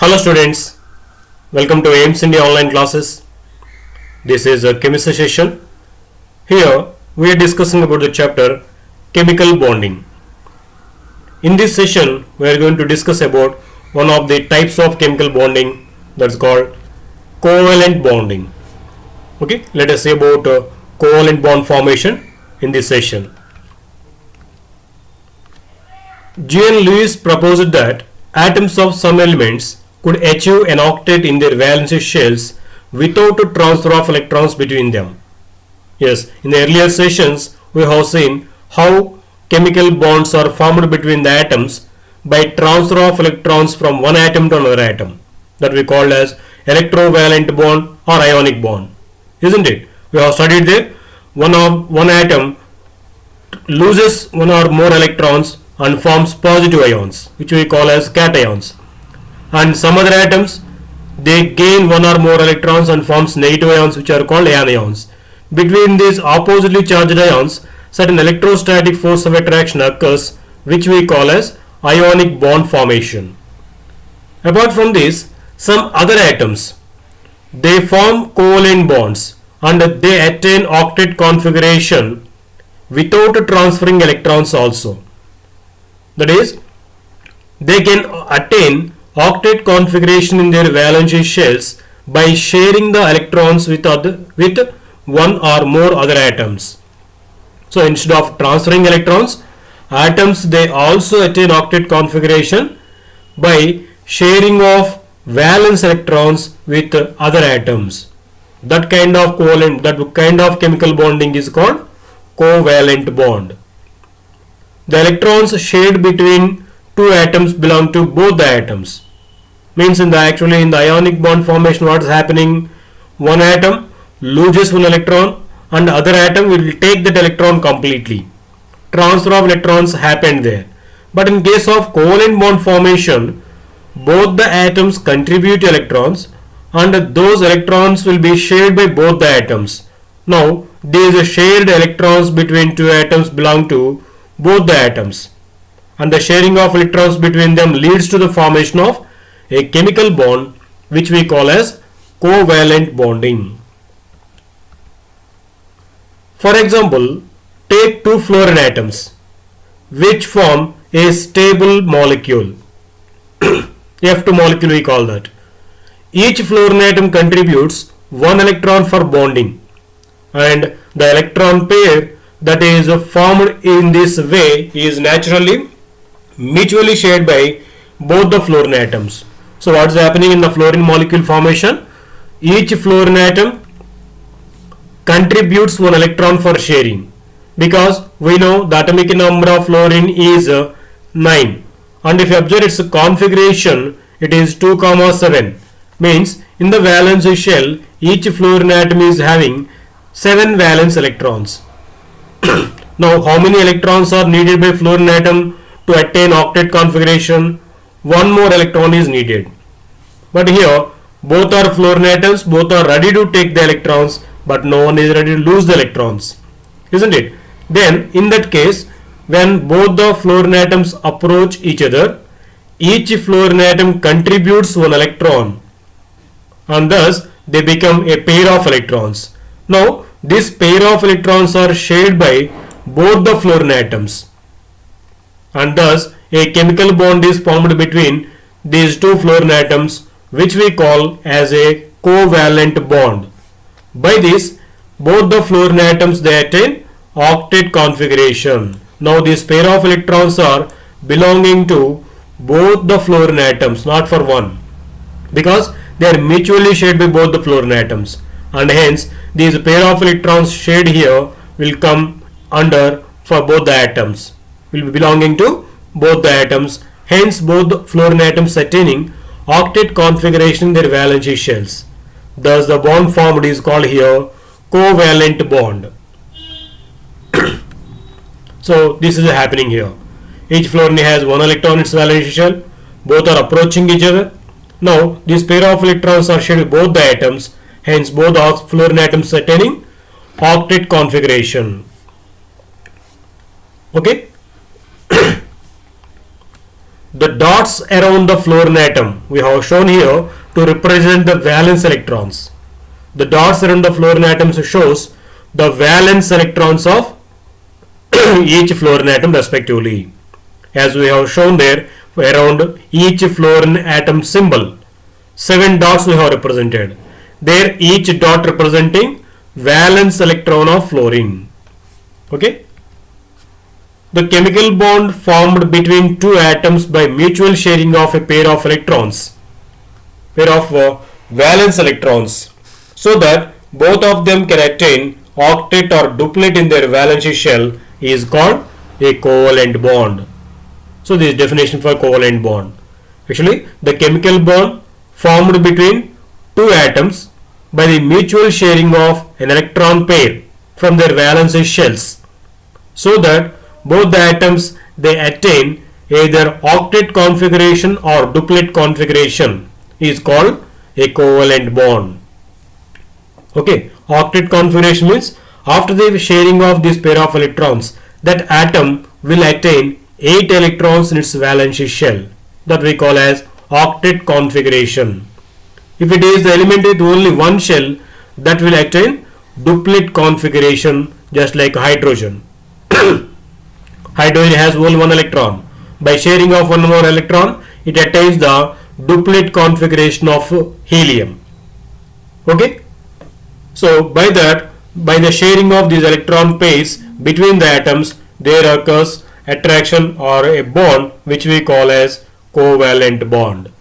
Hello students, welcome to AIMS India online classes. This is a chemistry session. Here we are discussing about the chapter chemical bonding. In this session we are going to discuss about one of the types of chemical bonding, that's called covalent bonding. Okay, let us see about covalent bond formation in this session. G.N. Lewis proposed that atoms of some elements could achieve an octet in their valency shells without a transfer of electrons between them. Yes, in the earlier sessions we have seen how chemical bonds are formed between the atoms by transfer of electrons from one atom to another atom, that we call as electrovalent bond or ionic bond, isn't it? We have studied that one atom loses one or more electrons and forms positive ions, which we call as cations, and some other atoms they gain one or more electrons and forms negative ions, which are called anions. Between these oppositely charged ions, certain electrostatic force of attraction occurs, which we call as ionic bond formation. Apart from this, some other atoms they form covalent bonds and they attain octet configuration without transferring electrons also. That is, they can attain octet configuration in their valency shells by sharing the electrons with one or more other atoms. So instead of transferring electrons, atoms they also attain octet configuration by sharing of valence electrons with other atoms. That kind of chemical bonding is called covalent bond. The electrons shared between two atoms belong to both the atoms. Means in the ionic bond formation, what is happening? One atom loses one electron and the other atom will take that electron completely. Transfer of electrons happened there. But in case of covalent bond formation, both the atoms contribute electrons and those electrons will be shared by both the atoms. Now these shared electrons between two atoms belong to both the atoms, and the sharing of electrons between them leads to the formation of a chemical bond, which we call as covalent bonding. For example, take two fluorine atoms which form a stable molecule. F2 molecule we call that. Each fluorine atom contributes one electron for bonding, and the electron pair that is formed in this way is naturally mutually shared by both the fluorine atoms. So what is happening in the fluorine molecule formation? Each fluorine atom contributes one electron for sharing, because we know the atomic number of fluorine is 9, and if you observe its configuration, it is 2, 7. Means in the valence shell each fluorine atom is having 7 valence electrons. Now how many electrons are needed by fluorine atom to attain octet configuration? One more electron is needed. But here both are fluorine atoms, both are ready to take the electrons, but no one is ready to lose the electrons, isn't it? Then in that case, when both the fluorine atoms approach each other, each fluorine atom contributes one electron, and thus they become a pair of electrons. Now this pair of electrons are shared by both the fluorine atoms, and thus a chemical bond is formed between these two fluorine atoms, which we call as a covalent bond. By this, both the fluorine atoms they attain octet configuration. Now this pair of electrons are belonging to both the fluorine atoms, not for one, because they are mutually shared by both the fluorine atoms, and hence these pair of electrons shared here will come under for both the atoms, will be belonging to both the atoms. Hence both the fluorine atoms attaining octet configuration in their valency shells. Thus the bond formed is called here covalent bond. So this is happening here. Each fluorine has one electron in its valency shell. Both are approaching each other. Now this pair of electrons are shared with both the atoms. Hence both are fluorine atoms attaining octet configuration. Okay. the dots around the fluorine atom we have shown here to represent the valence electrons. The dots around the fluorine atoms shows the valence electrons of each fluorine atom respectively. As we have shown there, around each fluorine atom symbol, 7 dots we have represented. There each dot representing valence electron of fluorine. Okay. The chemical bond formed between two atoms by mutual sharing of a pair of electrons, pair of valence electrons, so that both of them can attain octet or duplet in their valence shell is called a covalent bond. So this is definition for covalent bond. Actually, the chemical bond formed between two atoms by the mutual sharing of an electron pair from their valence shells, so that both the atoms they attain either octet configuration or duplet configuration is called a covalent bond. Okay, octet configuration means after the sharing of this pair of electrons, that atom will attain 8 electrons in its valence shell, that we call as octet configuration. If it is the element with only one shell, that will attain duplet configuration, just like hydrogen. Hydrogen has only one electron. By sharing of one more electron, it attains the duplet configuration of helium. Okay. So by that, by the sharing of these electron pairs between the atoms, there occurs attraction or a bond which we call as covalent bond.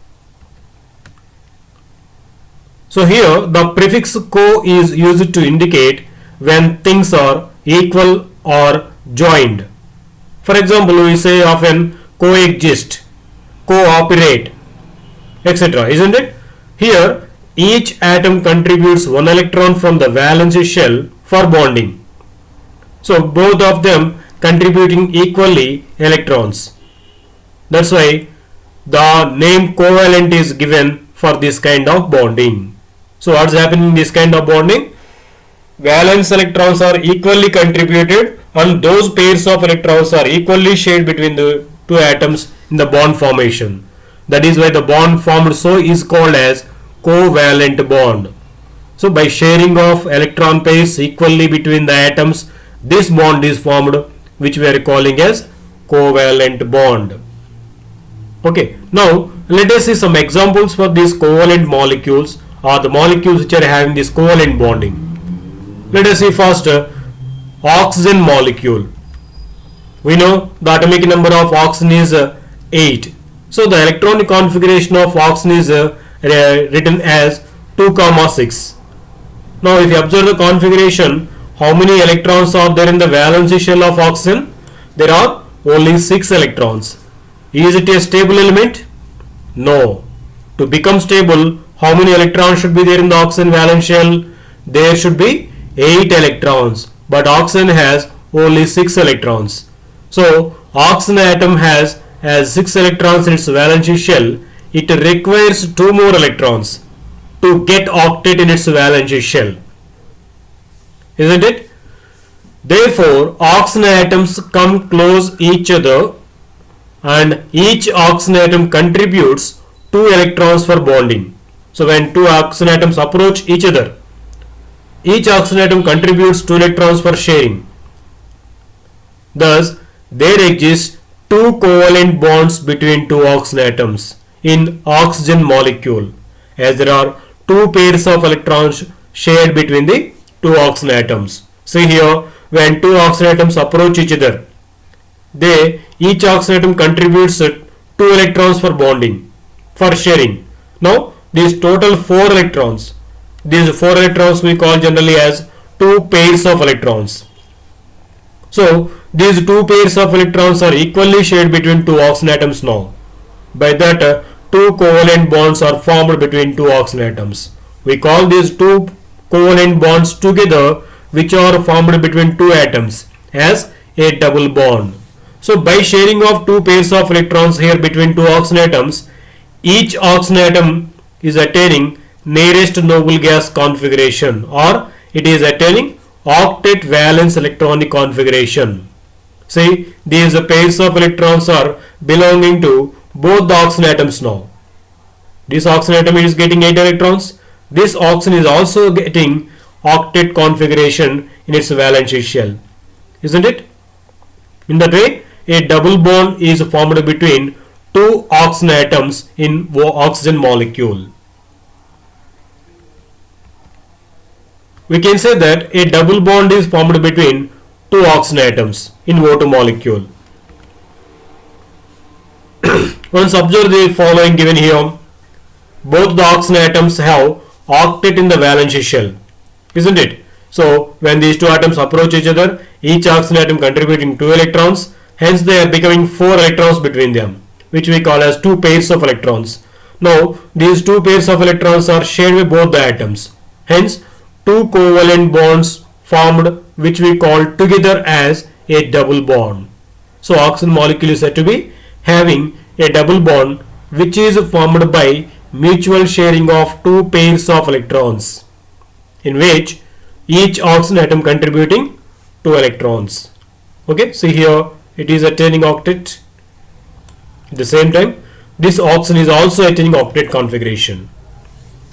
So here the prefix co is used to indicate when things are equal or joined. For example, we say often coexist, cooperate, etc. Isn't it? Here each atom contributes one electron from the valence shell for bonding. So both of them contributing equally electrons. That's why the name covalent is given for this kind of bonding. So what's happening in this kind of bonding? Valence electrons are equally contributed and those pairs of electrons are equally shared between the two atoms in the bond formation. That is why the bond formed so is called as covalent bond. So by sharing of electron pairs equally between the atoms, this bond is formed, which we are calling as covalent bond. Okay, now let us see some examples for these covalent molecules or the molecules which are having this covalent bonding. Let us see first oxygen molecule. We know the atomic number of oxygen is 8. So the electronic configuration of oxygen is written as 2,6. Now if you observe the configuration, how many electrons are there in the valence shell of oxygen? There are only 6 electrons. Is it a stable element? No. To become stable, how many electrons should be there in the oxygen valence shell? There should be 8 electrons, but oxygen has only 6 electrons. So oxygen atom has 6 electrons in its valence shell. It requires 2 more electrons to get octet in its valence shell. Isn't it? Therefore, oxygen atoms come close each other and each oxygen atom contributes 2 electrons for bonding. So when two oxygen atoms approach each other, each oxygen atom contributes 2 electrons for sharing. Thus, there exist 2 covalent bonds between 2 oxygen atoms in oxygen molecule, as there are 2 pairs of electrons shared between the 2 oxygen atoms. See here, when 2 oxygen atoms approach each other, each oxygen atom contributes 2 electrons for bonding, for sharing. Now, these total 4 electrons. These 4 electrons we call generally as 2 pairs of electrons. So these 2 pairs of electrons are equally shared between 2 oxygen atoms now. By that 2 covalent bonds are formed between 2 oxygen atoms. We call these 2 covalent bonds together, which are formed between 2 atoms, as a double bond. So by sharing of 2 pairs of electrons here between 2 oxygen atoms, each oxygen atom is attaining nearest noble gas configuration, or it is attaining octet valence electronic configuration. See, these pairs of electrons are belonging to both the oxygen atoms now. This oxygen atom is getting 8 electrons. This oxygen is also getting octet configuration in its valence shell, isn't it? In that way, a double bond is formed between two oxygen atoms in oxygen molecule. We can say that a double bond is formed between two oxygen atoms in O2 molecule. Once observe the following given here. Both the oxygen atoms have octet in the valence shell, isn't it? So when these two atoms approach each other, each oxygen atom contributing 2 electrons, hence they are becoming 4 electrons between them, which we call as 2 pairs of electrons. Now these 2 pairs of electrons are shared by both the atoms, hence 2 covalent bonds formed, which we call together as a double bond. So oxygen molecule is said to be having a double bond which is formed by mutual sharing of 2 pairs of electrons, in which each oxygen atom contributing 2 electrons. Okay, see here it is attaining octet. At the same time, this oxygen is also attaining octet configuration.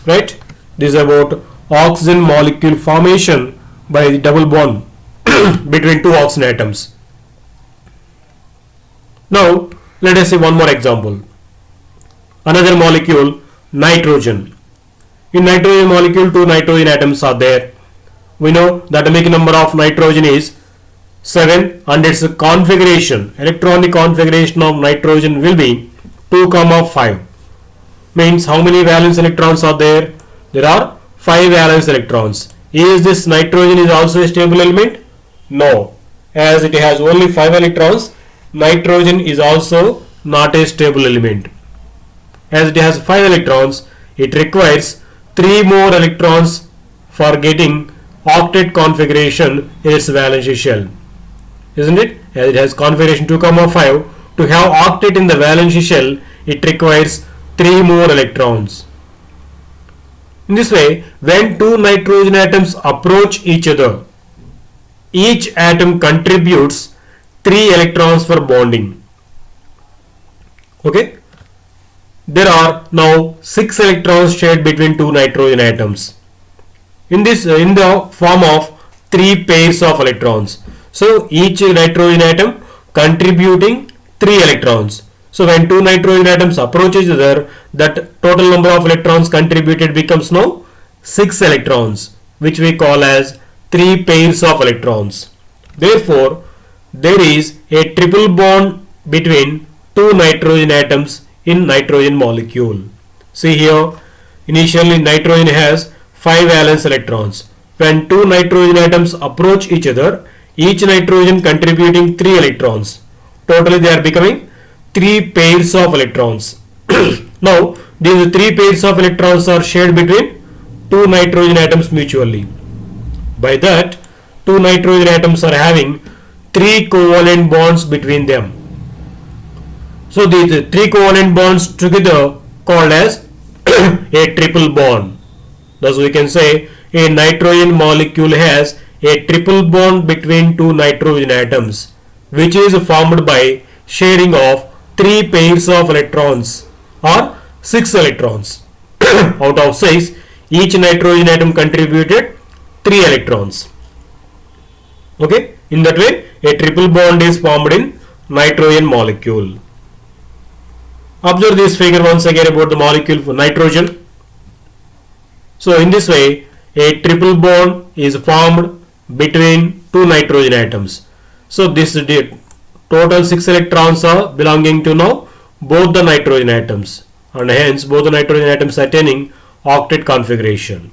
Right? This is about oxygen molecule formation by the double bond between two oxygen atoms. Now let us see one more example. Another molecule, nitrogen. In nitrogen molecule, 2 nitrogen atoms are there. We know the atomic number of nitrogen is 7 and its configuration, electronic configuration of nitrogen will be 2, 5. Means how many valence electrons are there? There are 5 valence electrons. Is this nitrogen is also a stable element? No. As it has only 5 electrons, nitrogen is also not a stable element. As it has 5 electrons, it requires 3 more electrons for getting octet configuration in its valence shell, isn't it? As it has configuration 2, 5, to have octet in the valence shell, it requires 3 more electrons. In this way, when 2 nitrogen atoms approach each other, each atom contributes 3 electrons for bonding. Okay? There are now 6 electrons shared between 2 nitrogen atoms. In the form of 3 pairs of electrons. So each nitrogen atom contributing 3 electrons. So when 2 nitrogen atoms approach each other, that total number of electrons contributed becomes now 6 electrons, which we call as 3 pairs of electrons. Therefore, there is a triple bond between 2 nitrogen atoms in nitrogen molecule. See here, initially nitrogen has 5 valence electrons. When 2 nitrogen atoms approach each other, each nitrogen contributing 3 electrons. Totally they are becoming 3 pairs of electrons. Now these 3 pairs of electrons are shared between 2 nitrogen atoms mutually. By that, 2 nitrogen atoms are having 3 covalent bonds between them. So these 3 covalent bonds together called as a triple bond. Thus we can say a nitrogen molecule has a triple bond between 2 nitrogen atoms, which is formed by sharing of 3 pairs of electrons or 6 electrons. Out of 6, each nitrogen atom contributed 3 electrons. Okay, in that way a triple bond is formed in nitrogen molecule. Observe this figure once again about the molecule for nitrogen. So in this way a triple bond is formed between 2 nitrogen atoms. So this total 6 electrons are belonging to now both the nitrogen atoms, and hence both the nitrogen atoms attaining octet configuration.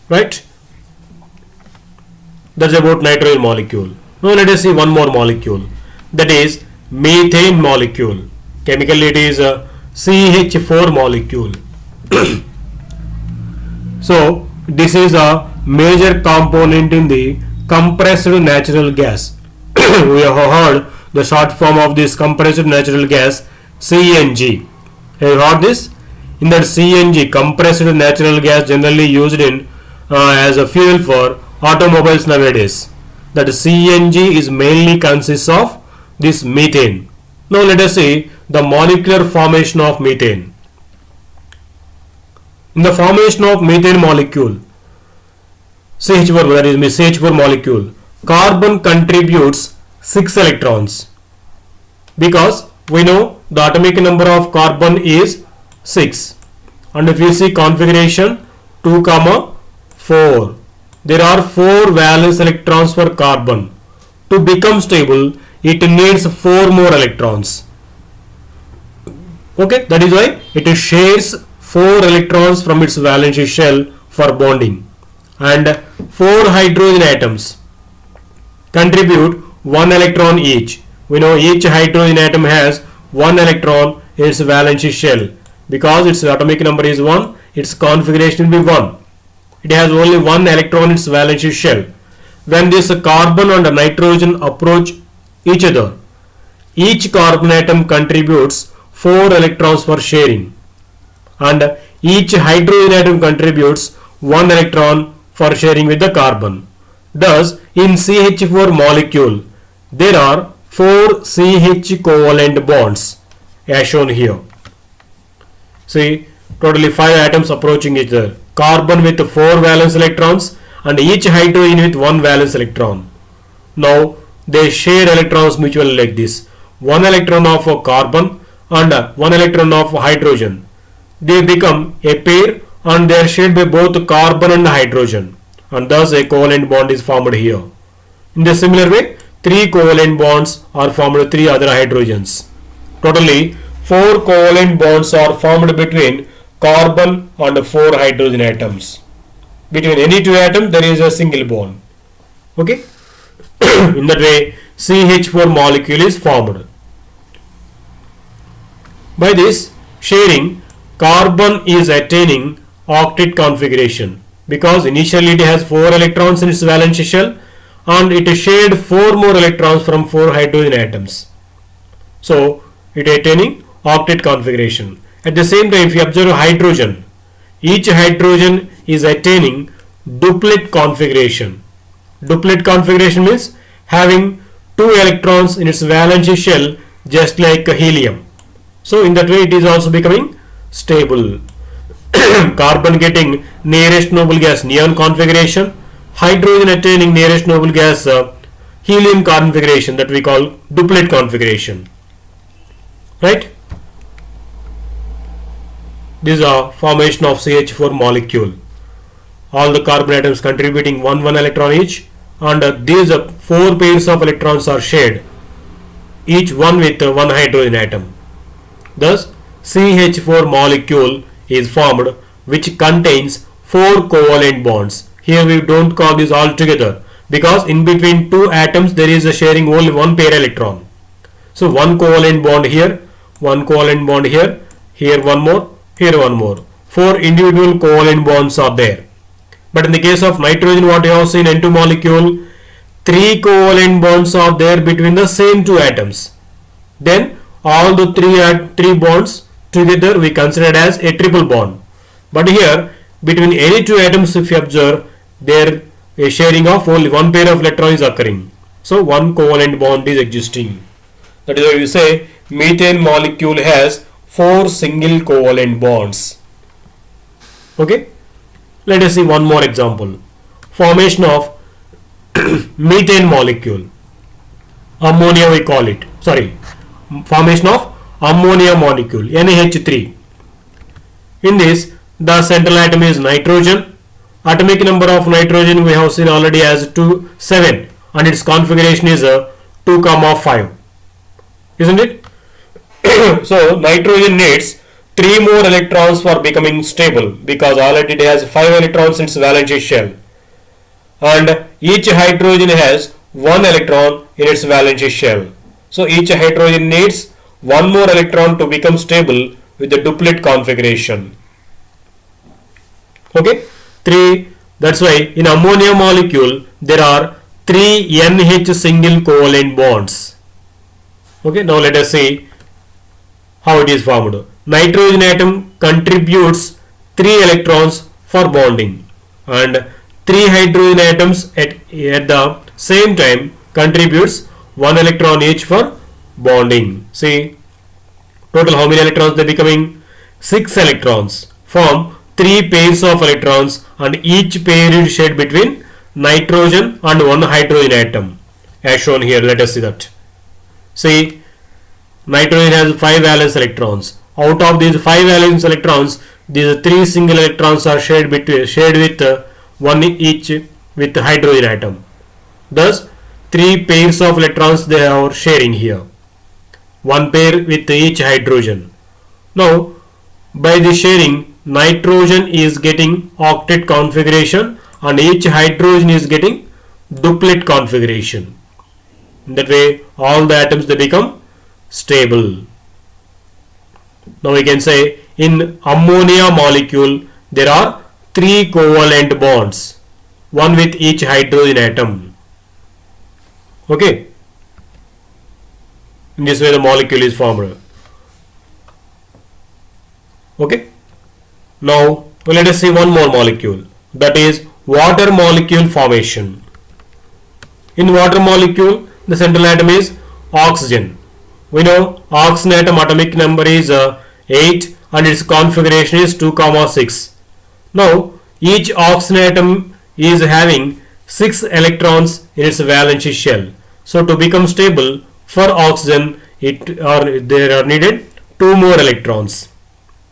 Right? That's about nitrogen molecule. Now let us see one more molecule, that is methane molecule. Chemically it is a CH4 molecule. So this is a major component in the compressed natural gas. We have heard the short form of this compressed natural gas, CNG. Have you heard this? In that CNG, compressed natural gas, generally used in as a fuel for automobiles nowadays. That CNG is mainly consists of this methane. Now let us see the molecular formation of methane. In the formation of methane molecule, CH4, that is CH4 molecule, carbon contributes 6 electrons, because we know the atomic number of carbon is 6, and if we see configuration 2, 4, there are 4 valence electrons for carbon. To become stable, it needs 4 more electrons. Okay, that is why it shares 4 electrons from its valence shell for bonding, and 4 hydrogen atoms contribute 1 electron each. We know each hydrogen atom has 1 electron in its valence shell. Because its atomic number is 1, its configuration will be 1. It has only 1 electron in its valence shell. When this carbon and nitrogen approach each other, each carbon atom contributes 4 electrons for sharing, and each hydrogen atom contributes 1 electron for sharing with the carbon. Thus, in CH4 molecule, there are 4 CH covalent bonds as shown here. See, totally 5 atoms approaching each other. Carbon with 4 valence electrons and each hydrogen with 1 valence electron. Now, they share electrons mutually like this. 1 electron of carbon and 1 electron of hydrogen. They become a pair and they are shared by both carbon and hydrogen, and thus a covalent bond is formed here. In the similar way, 3 covalent bonds are formed with 3 other hydrogens. Totally 4 covalent bonds are formed between carbon and 4 hydrogen atoms. Between any 2 atoms there is a single bond. Okay. In that way CH4 molecule is formed. By this sharing, carbon is attaining octet configuration, because initially it has 4 electrons in its valence shell and it shared 4 more electrons from 4 hydrogen atoms. So it attaining octet configuration. At the same time, if you observe hydrogen, each hydrogen is attaining duplet configuration. Duplet configuration means having 2 electrons in its valence shell, just like helium. So in that way it is also becoming stable. Carbon getting nearest noble gas neon configuration, hydrogen attaining nearest noble gas helium configuration, that we call duplet configuration. Right? This is a formation of CH4 molecule. All the carbon atoms contributing 1 electron each, and these 4 pairs of electrons are shared, each one with 1 hydrogen atom. Thus CH4 molecule is formed, which contains 4 covalent bonds. Here we don't call this all together, because in between 2 atoms there is a sharing only 1 pair electron. So 1 covalent bond here, 1 covalent bond here, here 1 more, here 1 more. 4 individual covalent bonds are there. But in the case of nitrogen, what you have seen, N2 molecule, 3 covalent bonds are there between the same 2 atoms. Then all the 3 bonds together we consider as a triple bond. But here between any 2 atoms, if you observe, there a sharing of only 1 pair of electrons is occurring. So 1 covalent bond is existing. That is why we say methane molecule has 4 single covalent bonds. Okay. Let us see one more example. Formation of methane molecule. Ammonia we call it. Sorry. Formation of ammonia molecule, NH3. In this, the central atom is nitrogen. Atomic number of nitrogen we have seen already as 7, and its configuration is 2, 5. Isn't it? So nitrogen needs 3 more electrons for becoming stable, because already it has 5 electrons in its valence shell, and each hydrogen has 1 electron in its valence shell. So each hydrogen needs 1 more electron to become stable with the duplet configuration. Okay, 3. That's why in ammonia molecule there are 3 NH single covalent bonds. Okay, now let us see how it is formed. Nitrogen atom contributes 3 electrons for bonding, and 3 hydrogen atoms at the same time contributes 1 electron each for bonding. See, total how many electrons they becoming? 6 electrons form 3 pairs of electrons, and each pair is shared between nitrogen and one hydrogen atom, as shown here. Let us see that. See, nitrogen has 5 valence electrons. Out of these 5 valence electrons, these 3 single electrons are shared with one each with the hydrogen atom. Thus, 3 pairs of electrons they are sharing here. One pair with each hydrogen. Now, by this sharing, nitrogen is getting octet configuration and each hydrogen is getting duplet configuration. In that way, all the atoms they become stable. Now we can say in ammonia molecule there are 3 covalent bonds, one with each hydrogen atom. Okay. In this way the molecule is formed. Okay. Now let us see one more molecule, that is water molecule formation. In water molecule the central atom is oxygen. We know oxygen atom atomic number is 8 and its configuration is 2, 6. Now each oxygen atom is having 6 electrons in its valence shell. So to become stable for oxygen there are needed 2 more electrons,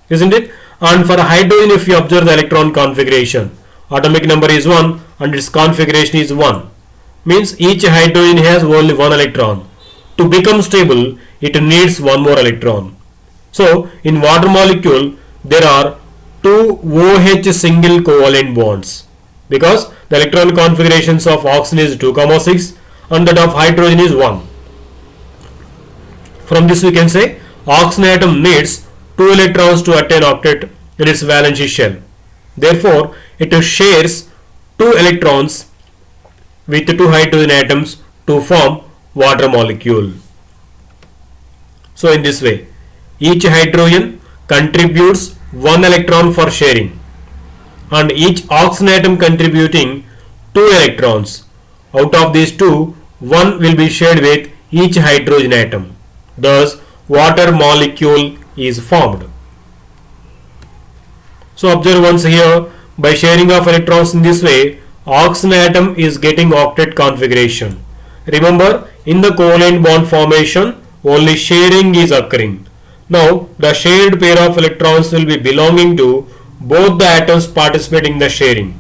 isn't it? And for hydrogen, if you observe the electron configuration, atomic number is 1 and its configuration is 1. Means each hydrogen has only 1 electron. To become stable, it needs 1 more electron. So in water molecule, there are 2 OH single covalent bonds, because the electron configurations of oxygen is 2, 6 and that of hydrogen is 1. From this we can say oxygen atom needs 2 electrons to attain octet in its valence shell. Therefore, it shares 2 electrons with 2 hydrogen atoms to form water molecule. So in this way, each hydrogen contributes 1 electron for sharing and each oxygen atom contributing 2 electrons. Out of these 2, 1 will be shared with each hydrogen atom. Thus, water molecule is formed. So observe once here, by sharing of electrons in this way, oxygen atom is getting octet configuration. Remember, in the covalent bond formation, only sharing is occurring. Now, the shared pair of electrons will be belonging to both the atoms participating in the sharing.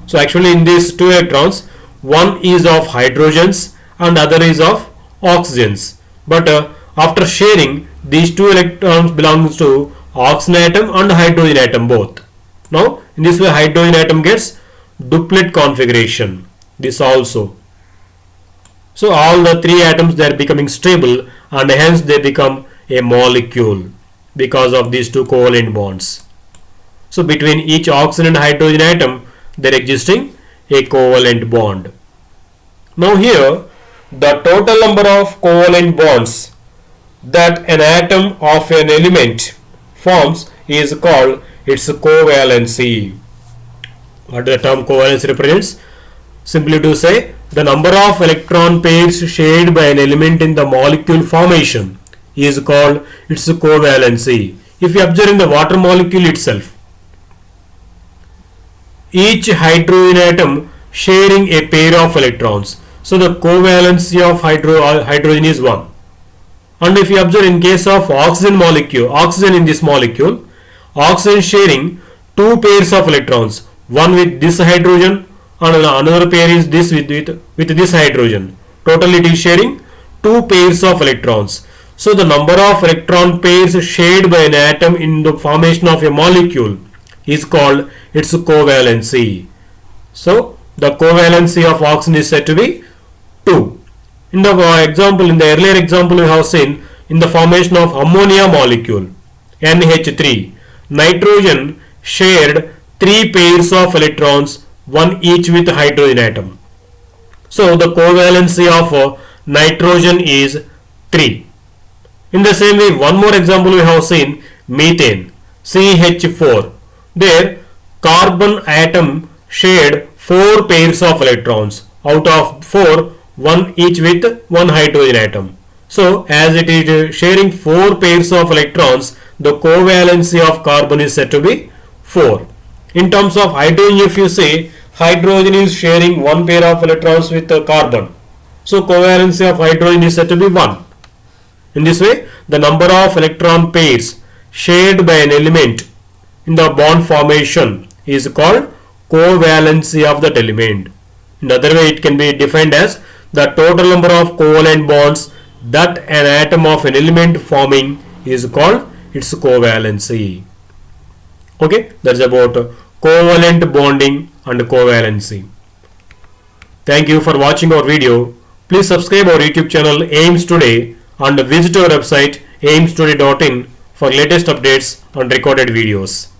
So actually in these 2 electrons, one is of hydrogens and other is of oxygens. But after sharing, these 2 electrons belongs to oxygen atom and hydrogen atom both. Now in this way hydrogen atom gets duplet configuration. This also. So all the 3 atoms they are becoming stable and hence they become a molecule because of these 2 covalent bonds. So between each oxygen and hydrogen atom there existing a covalent bond. Now here the total number of covalent bonds that an atom of an element forms is called its covalency. What the term covalence represents? Simply to say the number of electron pairs shared by an element in the molecule formation is called its covalency. If you observe in the water molecule itself, each hydrogen atom sharing a pair of electrons. So the covalency of hydrogen is 1. And if you observe in case of oxygen molecule, oxygen in this molecule, oxygen sharing 2 pairs of electrons, one with this hydrogen and another pair is this with this hydrogen. Total it is sharing 2 pairs of electrons. So the number of electron pairs shared by an atom in the formation of a molecule is called its covalency. So the covalency of oxygen is said to be 2. In the earlier example we have seen, in the formation of ammonia molecule NH3, nitrogen shared 3 pairs of electrons, one each with hydrogen atom. So the covalency of nitrogen is 3. In the same way, one more example we have seen, methane CH4. There carbon atom shared 4 pairs of electrons. Out of 4, one each with one hydrogen atom. So as it is sharing 4 pairs of electrons, the covalency of carbon is said to be 4. In terms of hydrogen, if you say hydrogen is sharing 1 pair of electrons with carbon, so covalency of hydrogen is said to be 1. In this way, the number of electron pairs shared by an element in the bond formation is called covalency of that element. In other way, it can be defined as the total number of covalent bonds that an atom of an element forming is called its covalency. Okay, that's about covalent bonding and covalency. Thank you for watching our video. Please subscribe our YouTube channel AIMS Today and visit our website aimstoday.in for latest updates on recorded videos.